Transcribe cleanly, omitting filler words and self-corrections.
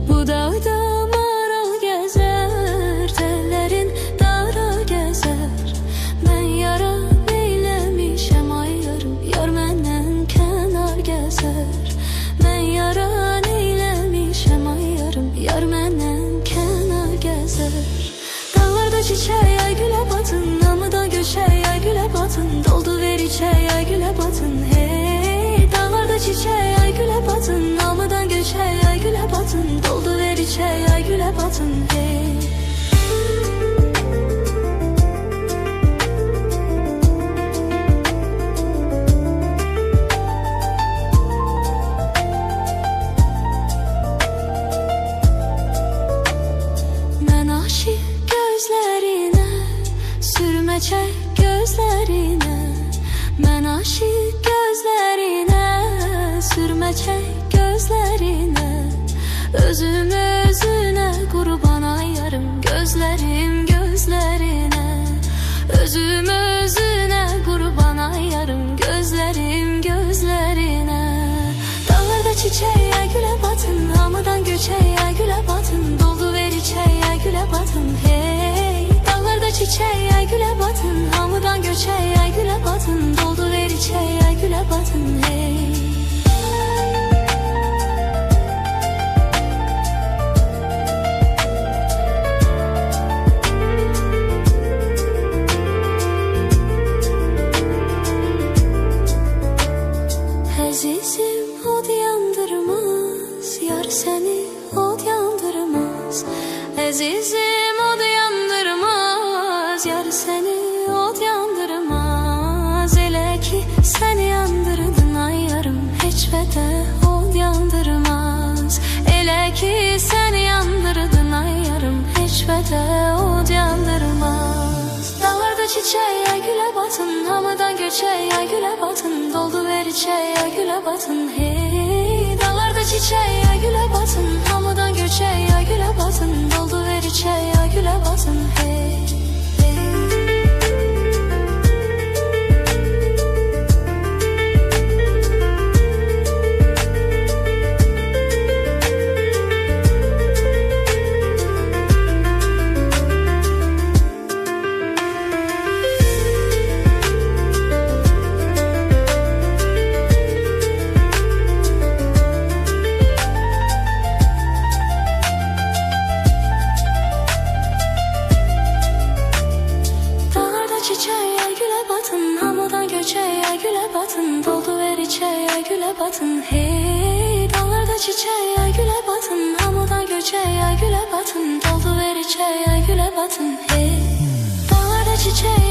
Bu dağda maral gezer, tellerin dara gezer. Ben yara neylemişem ay yarım, yar menden kenar gezer. Ben yara neylemişem ay yarım, yar menden kenar gezer. Dağlarda çiçeği ay güle batın, namıda göçeği ay güle batın. Doldu ver içeği ay güle batın hey. Dağlarda çiçeği ay güle batın, namıdan göçeği ay güle batın. Doldu ver içeği ay güle batın hey. Ben aşık gözlerine, sürme çek gözlerine. Ben aşık gözlerine, sürme çek gözlerine. Özüm özüne kurban ayarım, gözlerim gözlerine. Özüm özüne kurban ayarım, gözlerim gözlerine. Dağlarda çiçeği ay güle batın, hamıdan göçeği ay güle batın. Doldu ver içeği ay güle batın hey. Dağlarda çiçeği ay güle batın, hamıdan göçeği ay güle batın. Doldu ver içeği ay güle batın hey. Azizim od yandırmaz, yar seni od yandırmaz. Azizim od yandırmaz, yar seni od yandırmaz. Elə ki sen yandırdın ay yarım, hiç vədə od yandırmaz. Elə ki sen yandırdın ay yarım, hiç vədə od yandırmaz. Dağlarda çiçeği ay güle batın, hamıdan göçeği ay güle batın. Doldu ver içeği ay güle batın hey. Dağlarda çiçeği ay güle batın, hamıdan göçeği ay güle batın. Doldu ver içeği ay güle batın hey. Çiçeği ay güle batın, hamıdan göçeği ay güle batın. Doldu ver içeği ay güle batın hey. Dağlarda çiçeği ay güle batın, hamıdan göçeği ay güle batın. Doldu ver içeği ay güle batın hey. Dağlarda çiçeği